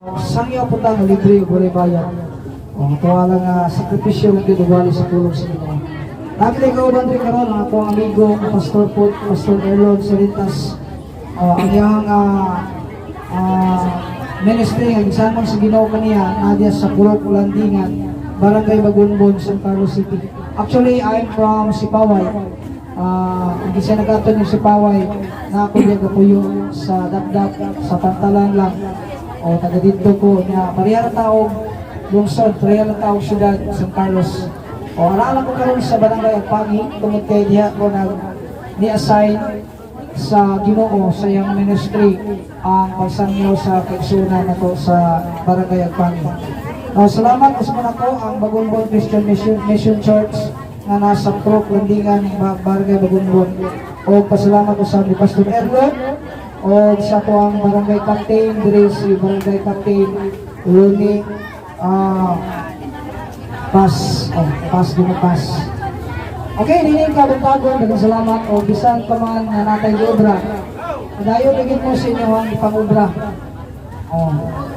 Sangya po tayo libre o gulay bayan. O matuwa lang sakripisyo ng tinugali sa tulong sa Ginoo. Lagi na ikaw bandri karon ang akong amigo, Pastor Put, Pastor Erlon Salitas. Ang iyang ministry ang isamang sa Ginoo kaniya nadya sa Purok Ulandingan, Barangay Bagunbon, San Carlos City. Actually, I'm from Sipaway. Hindi siya nagaton yung Sipaway na ako diya kapuyo sa Dakdak, sa Pantalan lang. O taga dito ko niya, pareha na taong lungsod, pareha na taong syudad, San Carlos. O alaala ko karon sa Barangay Agpangi, tungod kay diha ko ni-assign sa Ginoo sa iyang ministry ang pagsangyo sa kaigsunan nato sa Barangay Agpangi. Salamat sa mga ko ang Bagunbon Christian Mission Church na nasa Purok Landingan, Barangay Bagunbon. O pasalamat ko sa Pastor Erlon o sa ko ang barangay captain, diri si barangay captain Luni pas. Okay, nining kabuntagon, dagang salamat o bisan pa man na natay obra. Dayon ligid mo sa inyo ang ipangobra.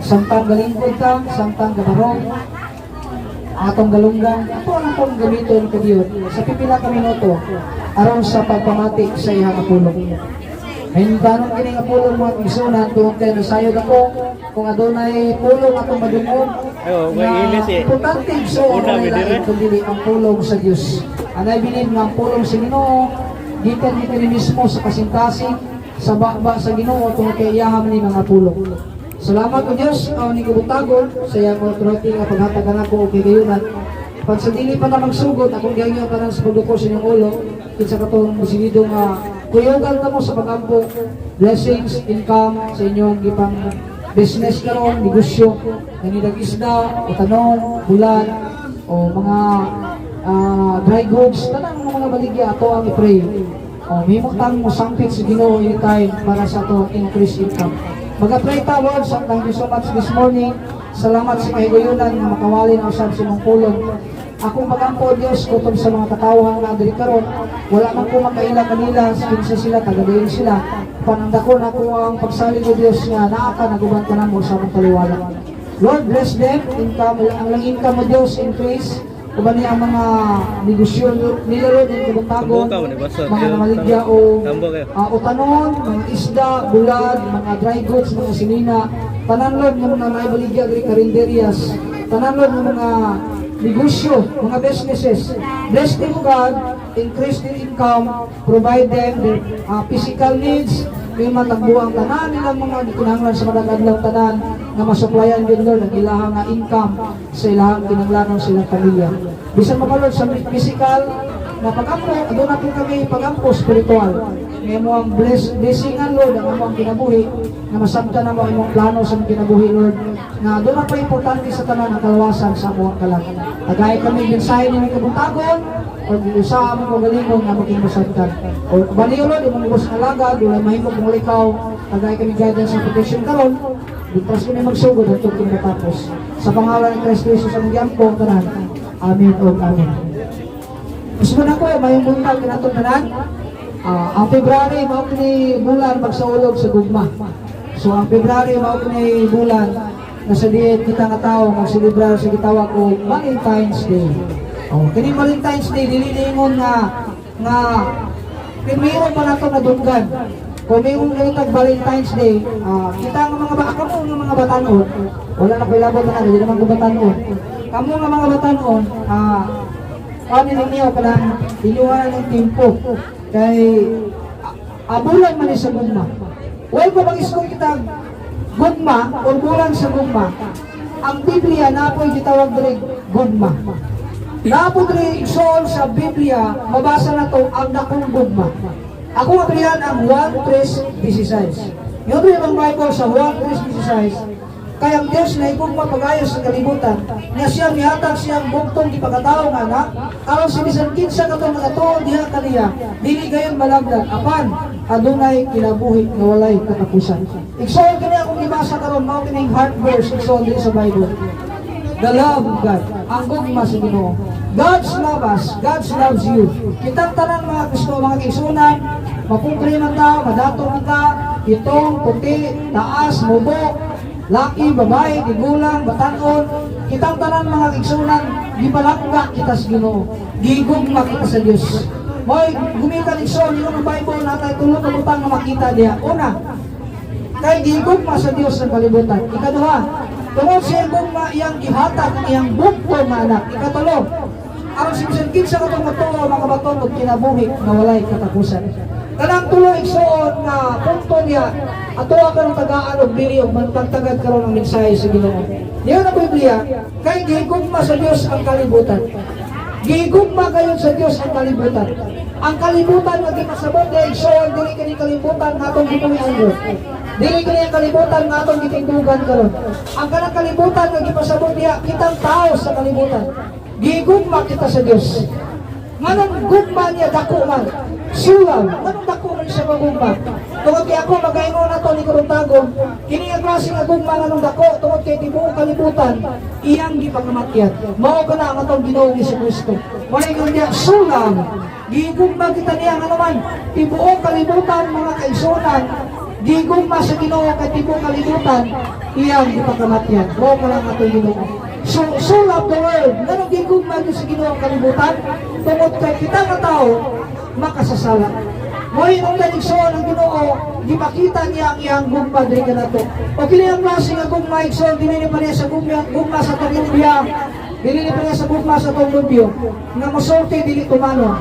Samtang galingkod ka, samtang gabarong, atong galunggan, ito ang akong gamiton ko diyon sa pipila ka minuto aron sa pagpamati sa iyang kapulong. Ngayon tanong kini nga pulong mga igsunan tungod kay nasayod ako kung adunay pulong atong madungog na importante igsuon na kundi ang pulong sa Dios. Anay bilin nga ang pulong sa Ginoo gikan ni mismo sa kasintasig sa baba sa Ginoo tungod kay iyaham ni mga pulong. Salamat ko Diyos ni kabutagon sa iyang authority nga paghatagan ako og kagayunan. Pag sa dili pa na magsugod akong gihayo tanan sa pagduko sa inyong ulo kinsa katong musilidong kuyogan ka mo sa pagampo, blessings, income sa inyong gipang business karon, negosyo, nanidag isda, utanon, bulan, o mga dry goods, tanang mga baligya ato ang i-pray. Himutang mo sampit sa Ginoo anytime para sa ato increase income. Mag-pray tawad, thank you so much this morning. Salamat sa kahigayunan na makawalin ang usab sa mong pulong. Akong pagampo Diyos kutong sa mga katawhan na diri karon, wala man ko makaila kanila kinsa sila tagadayon sila. Panandakon ako ang pagsalig ko Dios nga naa ka naguban ka namo sa among kaliwala. Lord bless them, income ang lang income mo Dios increase. Uban niya ang mga negosyo nila Lord ng kabuntagon, mga namaligya o utanon, mga isda, bulad, mga dry goods, mga sinina, tanan Lord ng mga naibaligya diri karinderias, tanan Lord ng mga negosyo, mga businesses. Bless them God, increase their income, provide them their physical needs, may matagbuang tanan nilang mga kinahanglan sa madagaglang tanan na masuplayan din Lord ang ilahang income sa ilahang kinahanglanon sa ilang pamilya. Bisan makalod sa physical na pagampo, doon natin kami pagampo spiritual. May mo ang blessingan Lord ang among kinabuhi na masabta na mo imong plano sa kinabuhi Lord na doon na pa importante sa tanan ang kalawasan sa among kalag. Agay kami mensahe ni kabuntagon o sa among kagalingon na maging masabtan. O baliw Lord imong ubos nga lagad, wala mahimog mong likaw, agay kami guidance sa protection karon. Dipras kami magsugod at kami matapos. Sa pangalan ni Kristo Jesus ang giyampo tanan. Amen o amen. Gusto na ko may buntag kinatong tanan. Ang February mao kini bulan magsaulog sa gugma. So ang February mao kini bulan nasa diet kita nga tawo magselebrar sa gitawag og Valentine's Day. Kini Valentine's Day dili ningon nga primero pa nato nadunggan. Kung may tag Valentine's Day, kita nga mga batanon, wala na pilabot na hindi naman ko batanon. Kamo nga mga batanon, ano ninyo kanang iluhan ng timpo kay bulan man sa gugma. Huwag ko mag-iskong kita gugma o bulan sa gugma. Ang Biblia na po'y gitawag diri gugma. Na po diri isoon sa Biblia, mabasa na to ang dakong gugma. Ako mabrihan ang 1:3:16. Yung ang Bible sa 1:3:16, kaya ang Diyos na igugma pag-ayos sa kalibutan, na siya mihatag siyang bugtong di pagkatao nga na, aron si bisan kinsa katong nagatuo diha kaniya, dili gayon malagdag, apan adunay kinabuhi nga walay katapusan. Igsoon kini akong ibasa karon mao kining heart verse igsoon diri sa Bible. The love of God, ang gugma sa Ginoo. God's love us, God loves you. Kitang tanan mga Kristo, mga kaigsunan, mapungkri man ta, madato man ta, itong, puti, taas, mubo, laki, babae, tigulang, batanon, kitang tanan mga igsunan, gipalakga kita sa Ginoo, gigugma kita sa Dios. Moy gumikan igsoon yung Bible natay tulo ka butang nga makita diha. Una, kay gigugma sa Dios ng kalibutan. Ikaduha, tungod sa gugma iyang gihatag iyang bukto nga anak. Ikatulo, ang simsen sa katong matuo mga baton ug kinabuhi na walay katapusan. Kanang tulo igsoon nga punto niya atoa karon tagaan og dili og pagtagad karon ang mensahe sa Ginoo. Diyo na Biblia, kay gigugma sa Dios ang kalibutan. Gigugma kayo sa Dios ang kalibutan. Ang kalibutan nga ginasabot dahil igsoon dili kini kalibutan nga atong gipuy-an. Dili kini ang kalibutan nga atong gitindugan karon. Ang kanang kalibutan nga gipasabot diha kitang tao sa kalibutan. Gigugma kita sa Dios. Nganong gugma niya dako man. Sulaw, nganong dako man siya magugma. Tungod kay ako magaingon nato ni Kuruntagon, kini ang klase nga gugma nganong dako tungod kay tibuok kalibutan iyang gipangamatyat. Mao kana ang atong Ginoo Jesu-Kristo. Walay ingon niya sulaw. Gigugma kita niya nga naman tibuok kalibutan mga kaigsunan. Gigugma sa Ginoo kay tibuok kalibutan iyang gipangamatyat. Mao kana ang atong Ginoo. So, soul of the world, nanong gigugma sa Ginoo ang kalibutan, tungod kay kita nga tao, makasasala. Mo'y nung naligsoon ang Ginoo, gipakita niya ang iyang gugma diri kanato. O kini ang klase nga gugma igsoon, dinili pa niya sa gugma sa Taginibya, dinili pa niya sa gugma sa Tolubyo, nga mosulti dili tumano.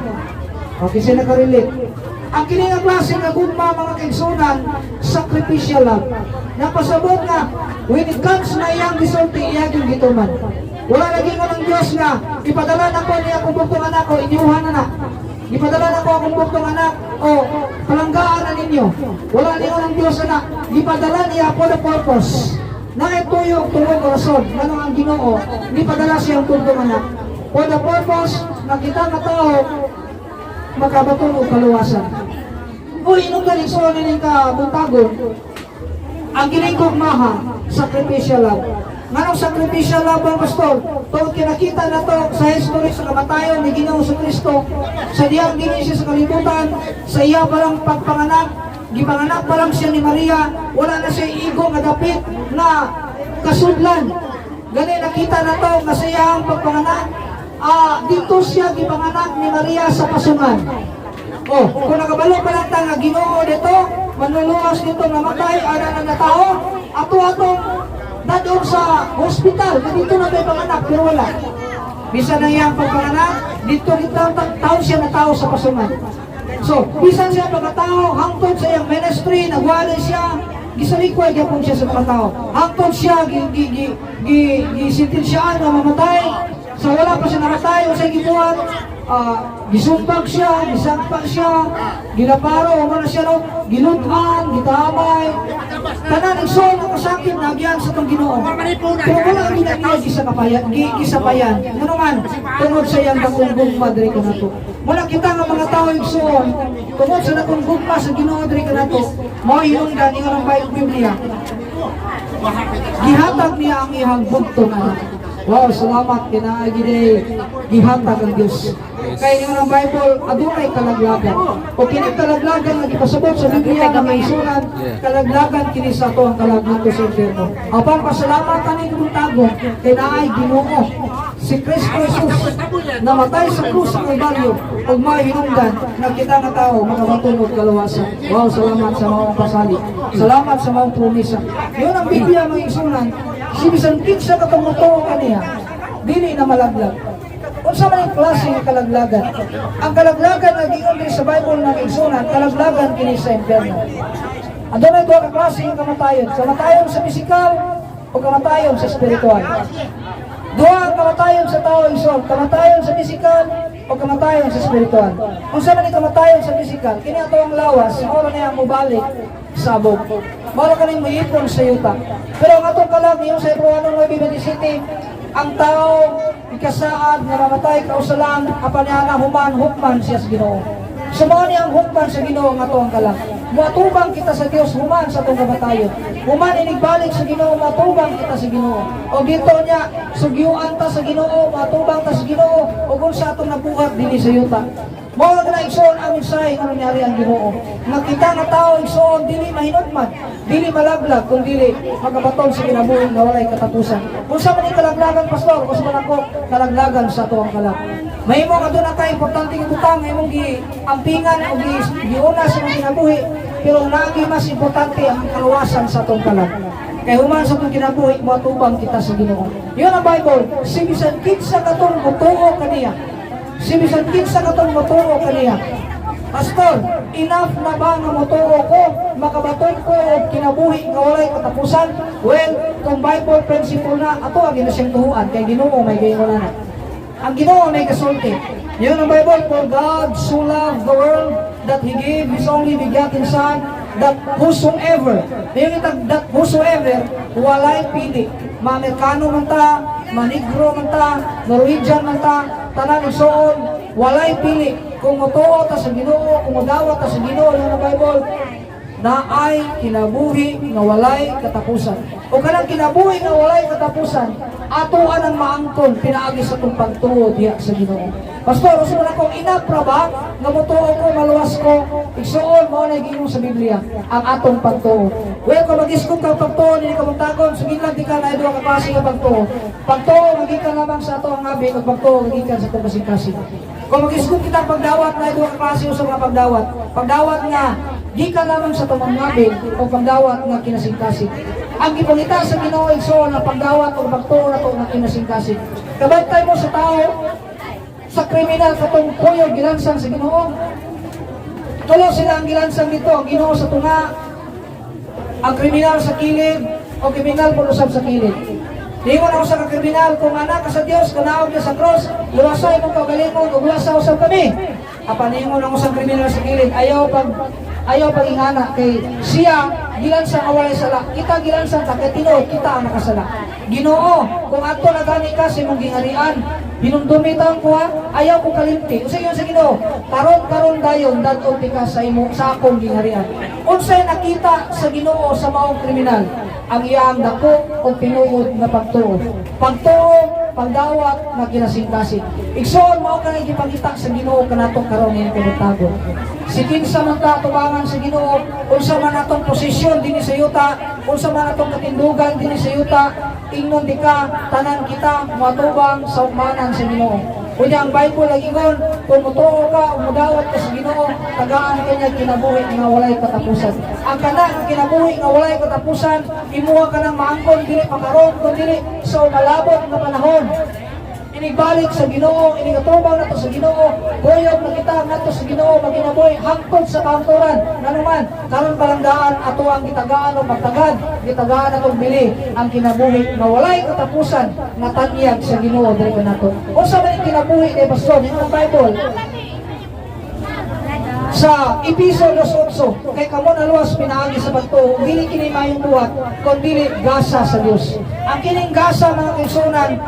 Okay, siya nakarelate. Ang kini nga klase nga gugma mga kaigsunan, sacrificial love. Napasabot nga, when it comes na iyang gisulti, iyang yung gituman. Wala lagi ko ng Diyos nga, ipadala na ko niya kung buktong anak ko, inyuhan na na. Ipadala na ko akong buktong anak, o palanggaan na ninyo. Wala niyo ng Diyos na, ipadala niya for the purpose. Na ito yung tulong rason, ganun ang Ginoo, ipadala siyang buktong anak. For the purpose, na kita nga tao, makabaton o kaluwasan. O inong galigsoon nining kabutagon, ang ginigugmaha, sacrificial love. Nganong sacrificial love ang pastor? Tungod kinakita na to sa history sa kamatayon ni Ginoo sa Kristo, sa diyang ginisya sa kalibutan, sa iya palang pagpanganak, gipanganak pa lang siya ni Maria, wala na siya igo nga dapit na kasudlan. Gani nakita na to nga sa iyang pagpanganak, dito siya gipanganak ni Maria sa pasungan. Kung nakabalo pa lang nga Ginoo dito, manluluwas dito namatay, ana na tao, atong dadong sa hospital, dito na may panganak, pero wala. Bisan na iyang pagpanganak, dito tao siya na tao sa pasungan. So, bisan siya pagkatao, hangtod sa iyang ministry, nagwala siya, gisalikway gyapon siya sa mga tao. Hangtod siya, gisintinsiyaan na mamatay, sa wala pa siya namatay, o sa gibuhat, gisumpag siya, gisagpa siya, ginaparo, na siya no, gilutan, gitamay, tanan igsoon ang kasakit na agyan sa itong Ginoo. Pero wala ang ginagniya gisapayan. Ano man, tungod sa iyang dakong gugma diri ka nato. Mula kita nga mga tao igsoon, tungod sa dakong gugma sa Ginoo diri ka nato, mao hinungdan ingon ang Biblia. Gihatag niya ang iyang bugtong anak. Wow, salamat kinaagid gihatag ang Dios. Kaya yung Bible, adunay kalaglagan. O kini kalaglagan nga gipasabot sa Biblia nga may isunan, kalaglagan kini sa ato ang kalaglagan sa impierno. Apan pasalamat ani kumtago kay naay Ginoo si Kristo Jesus namatay sa krus sa Kalbaryo ug may hinungdan nga kita nga tao makabatulog kaluwasan. Wow, salamat sa mga pasali. Salamat sa mga promesa. Yun ang Biblia mga isunan. Si bisan kinsa katong motuo kaniya, dili na malaglag. Unsa man ang klase ng kalaglagan? Ang kalaglagan nga giingon sa Bible nga igsunan, kalaglagan kini sa impierno. Adunay duha ka klase ng kamatayon, kamatayon sa pisikal o kamatayon sa espiritual. Duha ang kamatayon sa tao igsoon, kamatayon sa pisikal o kamatayon sa espiritual. Unsa man ang kamatayon sa pisikal? Kini ato ang lawas, ora niya mobalik sa abog. Mao kaning moipon sa yuta. Pero ang atong kalag niyo sa Hebreano 9:27, ang tao ikasaad nga mamatay kausalan apan niya na hukman siya sa Ginoo. Sumo ni ang hukman sa Ginoo nga ato ang kalag. Muatubang kita sa Dios human sa atong kamatayon. Human inigbalik sa Ginoo, muatubang kita sa Ginoo. O dito niya sugyuan ta sa Ginoo, muatubang ta sa Ginoo ug unsa atong nabuhat dinhi sa yuta. Mao na igsoon ang mensahe nga nangyari ang Ginoo. Nakita nga tao igsoon dili mahinugman, dili dili malaglag kung dili magabaton sa kinabuhi nga walay katapusan. Kung sa man kalaglagan pastor, kung sa man ako kalaglagan sa tuwang kalag. Mahimo ka doon ka importante nga butang, mahimong giampingan o giuna sa mga kinabuhi, pero lagi mas importante ang kaluwasan sa tuwang kalag. Kaya human sa itong kinabuhi, matubang kita sa Ginoo. Yun ang Bible, si bisan kinsa katong mutuo kaniya. Si bisan kinsa katong mutuo kaniya. Pastor, enough na ba nga mutuo ko, makabaton ko o kinabuhi nga walay katapusan? Well, kung Bible principle na, ato ang ginasiyang tuhuan, kay Ginoo may gayon na. Ang Ginoo may kasulti. Yun ang Bible, for God so loved the world that He gave His only begotten Son, that whosoever, that whosoever, walay pili. Ma-Amerikano man ta, manigro man ta, Norwegian man ta, tanan igsoon, walay pili. Kung mutuo ta sa Ginoo, kung modawat ta sa Ginoo, yun ang Bible, na ay kinabuhi nga walay katapusan. O kanang kinabuhi nga walay katapusan, atuan ang maangkon pinaagi sa itong pagtuo diya sa Ginoo. Pastor, uso na akong inapra ba nga mutuo ko, maluwas ko, igsuon mo na ginoo sa Biblia ang atong pagtuo. Well, kung mag-iskog ka pagtuo, hindi ka magtagon, sugin lang di ka na idwa ka klase nga pagtuo. Pagtuo, magikan lamang sa ato ang abi, o pagtuo, magikan sa itong kasing-kasing. Kung mag-iskog kita pagdawat na idwa ka klase sa mga pagdawat, pagdawat nga, di ka lamang sa itong ngabi, o pagdawat nga kinasing-kasing. Ang ipangita sa Ginoo igsoon ang pagdawat o pagtuo na ito nga kinasing-kasing. Kabantay mo sa tao, sa kriminal katong puyo gilansang sa Ginoo. Tulo sila ang gilansang dito, ang Ginoo sa tunga, ang kriminal sa kilid, o kriminal po usab sa kilid. Dingon ako sa kriminal, kung anak ka sa Dios, kanaog niya sa cross, luwasay mong kagalingon, o luwasa usab kami. Apaningon ako sa kriminal sa kilid, ayaw pag-ingana kay siya gilansang awalay sala. Kita gilansang kay tinuod kita ang nakasala. Ginoo, kung ato na gani ka sa imong gingarian, hinumdumitan ko ha, ayaw ko kalimti. Usa yun sa Ginoo, karon dayon dadto ka sa imo sa akong gingarian. Unsay nakita sa Ginoo sa maong kriminal? Ang iyang dako o tinuod na pagtuo. Pagtuo, pagdawat na kinasing-kasing. Igsoon mao kanay gipangita sa Ginoo kanatong karon nga pinagtago. Si kinsa man ta tubangan sa Ginoo, unsa man atong posisyon dinhi sa yuta, unsa man atong katindugan dinhi sa yuta, ingnon di ka tanan kita matubang sa umanan sa Ginoo. Unya ang Bible lagi gon, kung mutuo ka, umudawat ka sa Ginoo, tagaan kanya kinabuhi nga walay katapusan. Ang kana nga kinabuhi nga walay katapusan, imuha ka ng maangkon dili pakaron kun dili sa malabot nga panahon. Inigbalik sa Ginoo, inigatubang nato sa Ginoo, goyog na kita nato sa Ginoo, maginaboy hangtod sa kaangturan. Nanuman, karon palangdaan ato ang gitagaan o magtagad, gitagaan atong bili ang kinabuhi na walay katapusan na tanyag sa Ginoo diri nato. Unsa man ang kinabuhi ni Pastor ning Bible? Sa Episo 2:8, kay kamo naluwas pinaagi sa pagtuo, dili kini mayong buhat, kun dili gasa sa Dios. Ang kining gasa mga kaigsunan,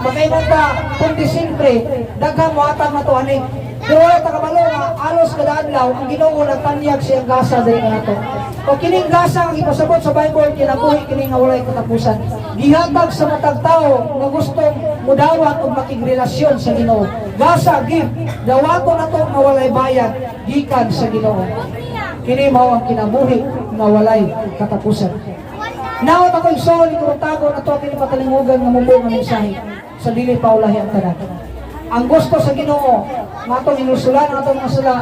magkaibang ka, kundi siyempre, daghang muhatag na to, ani. Pero wala takabalo nga, alos kada adlaw, ang Ginoo nagtanyag siyang gasa dahil na to. O kining gasa ang ipasabot sa Bible, kinabuhi kining nga walay katapusan. Gihatag sa matag tao na gustong mudawat o makigrelasyon sa Ginoo. Gasa, give, dawato na to nga walay bayad, gikan sa Ginoo. Kini mao ang kinabuhi nga walay katapusan. Nawat ako igsoon, ikurutago na to, kinipatalingugan nga mubo nga mensahe sa dili paulahi ang tanan. Ang gusto sa Ginoo, matong inusulan ang atong masala,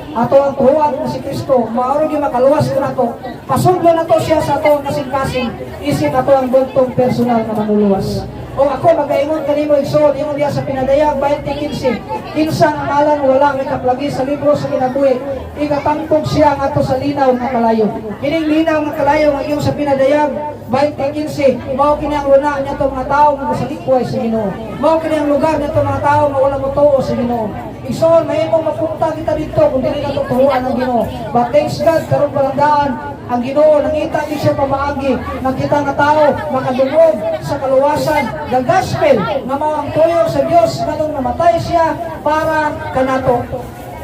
ato ang tuhuan na si Kristo, maaro gyud makaluwas ko nato. Pasudlo na to siya sa ato kasing-kasing, isip ato ang bugtong personal na manuluwas. O ako magaingon kanimo igsoon, ingon diya sa pinadayag 20:15. Kinsa ang ngalan wala may kaplagi sa libro sa kinabuhi, igatangtog siya ato sa linaw nga kalayo. Kining linaw nga kalayo nga iyong sa pinadayag 20:15, mao kini ang luna niya to mga tawo nga sa likway sa Ginoo. Mao kini ang lugar niya to mga tawo nga wala motuo sa Ginoo. Igsoon mahimong mapunta kita dito kung dili na tutuhuan ang Ginoo. But thanks God karon palandaan ang Ginoo nangita di siya pamaagi, nakita nga tao makadungog sa kaluwasan, the gospel nga mao ang tuyo sa Dios nganong namatay siya para kanato.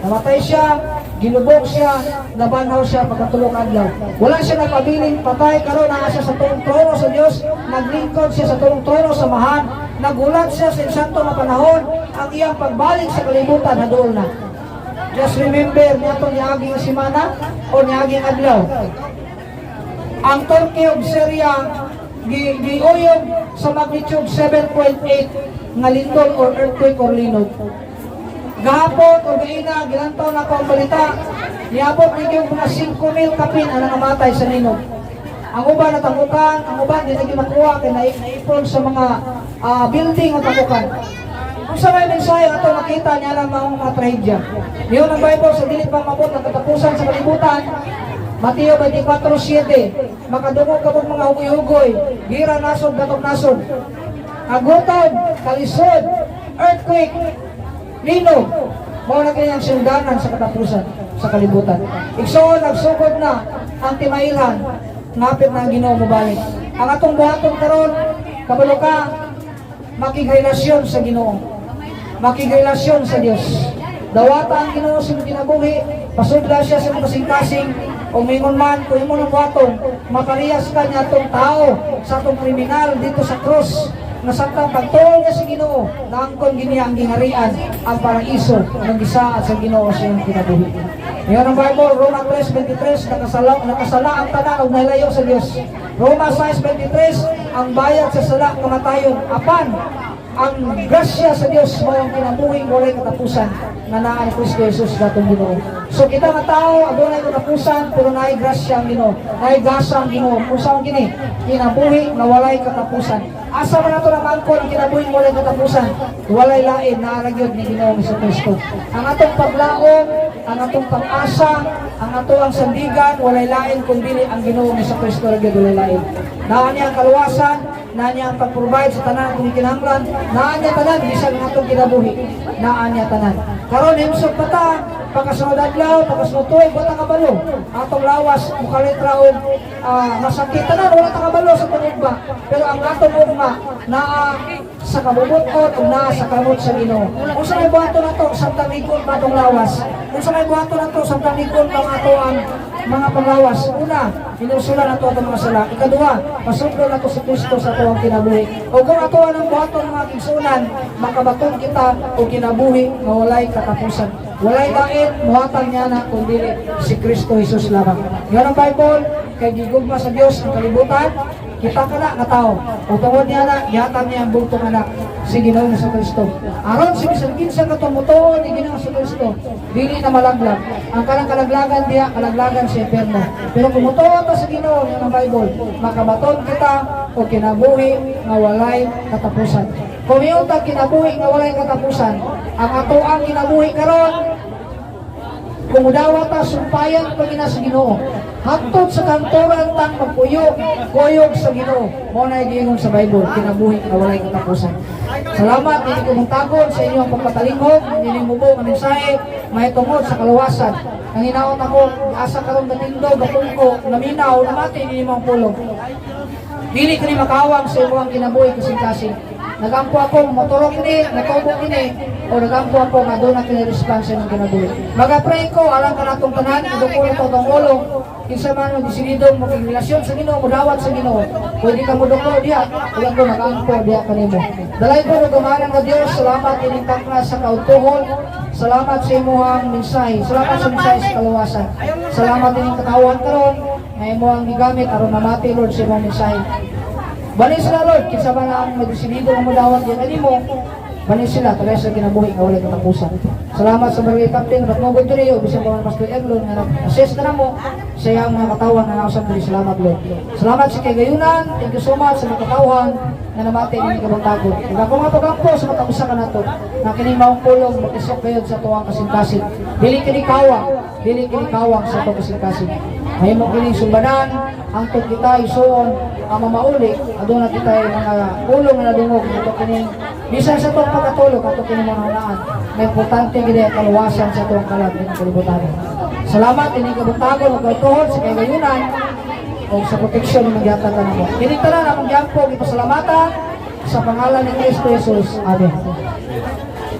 Namatay siya, ginubok siya, nabanhaw siya pagkatulong adlaw. Wala siya nagpabiling patay, karon naa siya sa tulong trono sa Dios, naglingkod siya sa tulong trono sa mahan, nagulat siya sa insyanto na panahon, ang iyang pagbalik sa kalibutan hadol na. Just remember niya itong niaging simana o niaging adlaw. Ang Turkey ug Syria giuyog sa magnitude 7.8 nga lindol or earthquake or linog. Gahapon o gaina, gilantaw na ako ang balita, niabot ni yung mga 5,000 kapin ang nangamatay sa linog. Ang uban na tamukan, ang uban di naging makuha kaya naipon sa mga building o tamukan. Kung sa may mensahe na ito, makita niya lang mga trahedya. Yun ang Bible sa dilit pang mabot ng katapusan sa kalibutan, Mateo 24:7, makadungog kapag mga hugoy-hugoy, gira nasod, gatok nasod, agutom, kalisod, earthquake, linog, mao na kanyang sungdanan sa katapusan sa kalibutan. Igsoon, nagsugod na ang timailhan, ngapit na ang Ginoo mobalik. Ang atong buhaton karon, kabalo ka, makigrelasyon sa Ginoo, makigrelasyon sa Dios. Dawata ang Ginoo sa kinabuhi, pasudla siya sa kasing-kasing, o mingon man, kung imo ng buhaton, mapariyas ka niya itong tao sa itong kriminal dito sa krus, na samtang pagtuol niya sa Ginoo, naangkon giniya ang gingharian, ang paraiso ng gisaa sa Ginoo sa iyong kinabuhi. Ngayon ang Bible, Roma 3:23, nakasala ang tanan o nalayo sa Diyos. Roma 6:23, ang bayad sa sala kamatayon, apan ang grasya sa Diyos mo ang kinabuhing walay katapusan na naa ni Kristo Jesus datong Ginoo. So kita nga tao adunay katapusan pero naay grasya ang Ginoo, naay gasa ang Ginoo. Kung saan kini kinabuhi na walay katapusan. Asa man nato naman ko ang kinabuhing walay katapusan, walay lain na aragyod ni Ginoo sa Kristo. Ang atong paglaom, ang atong pag-asa, ang atong sandigan walay lain kundi ang Ginoo sa Kristo aragyod walay lain. Naa niya ang kaluwasan, naa niya ang pag-provide sa tanan kung kinahanglan, naa niya tanan bisag ng atong kinabuhi, naa niya tanan. Karon himsog bata, pagkasunod adlaw, pagkasunod tuig, wala kabalo. Atong lawas, mukalitra o masakit tanan, wala kabalo sa tunigba. Pero ang atong ugma, naa sa kabubuton o naa sa kamot sa Ginoo. Kung sa may buhato na to, samtang ikon pa itong lawas. Kung sa may buhato na to, samtang ikon pa ato ang mga panglawas. Una, inusulan na to ang mga sala. Ikaduha, pasuklo na to si Kristo sa tuwang kinabuhi. O kung ato ang buhaton ng mga kigsunan, makabatong kita o kinabuhi na walay katapusan. Walay lain, muhatang niya na kundi si Kristo Jesus lamang. Ngayon ang Bible, kay gigugma sa Diyos ng kalibutan, kita ka na nga tao. O tungod niya na, yatan niya ang bugtong anak si Ginoo sa Kristo. Aron si bisan kinsa katumutuon ni Ginoo sa Kristo, dili na malaglag. Ang kanang kalaglagan diya, kalaglagan sa impierno. Pero kung mutuon ta sa Ginoo ng Bible, makabaton kita o kinabuhi nga walay katapusan. Kung iyong kinabuhi nga walay katapusan, ang ato ang kinabuhi karon, kung udawat ta sumpayan pagina sa Ginoo, hangtod sa kantoran tang magkuyog sa Ginoo. Mo na giingon sa Bible, kinabuhi nga walay katapusan. Salamat dili ko mong tagon sa inyong pagpatalingog, dili mo ang mensahe mahitungod sa kaluwasan. Ang hinaot ako, asa karon gatindog, gatungko, naminaw, namati dili mo ang pulong. Dili kini makawang sa imong kinabuhi kasing-kasing. Nagampo ako, motorong ini, nagkaubong ini, o nagampo ako nga doon na kinirespansya ng kinabuhi. Mag-pray ko, alam ka na itong tanan, idukulo ito itong ulo, kinsa man mo disinidong mo relasyon sa Ginoo, mo dawat sa Ginoo. Pwede ka mo duko diya, ulang ko nagampo diya kanimo. Dalay ko na gumanan nga Dios, salamat inintang na sa kautuhon, salamat sa imuhang mensahe, salamat sa mensahe sa kaluwasan. Salamat ining katawan karon, na imuhang gigamit aron mamati Lord sa imong mensahe. Balik sila Lord, kinsa man ang nagdesidido nga modawat diyan kanimo, balik sila tagay sa kinabuhi nga walay katapusan. Salamat sa barangay captain, ratnugod diri o bisan pa man Pastor Erlon nga nag-assist na mo sa iyang mga katawan na nausap diri. Salamat Lord. Salamat sa kagayunan, thank you so much sa mga katawan na namati ni kabantagod. Ug ako nga pagampo sa matausa ka nato, na kini maong pulong makisok kayod sa tuwang kasing-kasing. Dili kini kawang sa tuwang kasing-kasing. Mahimo kini sumbanan, hangtod kita isuon ang mamauli, aduna kita mga pulong na nadungog ito kini bisan sa itong pagkatulog ato kini mga hunaan na importante gini ang kaluwasan sa itong kalag ng kalibutan. Salamat ini kabuntagon o kautuhon sa kagayunan o sa proteksyon ng magyatan ka namo. Kini tanan akong gyampo ipasalamatan sa pangalan ni Kristo Jesus. Amen.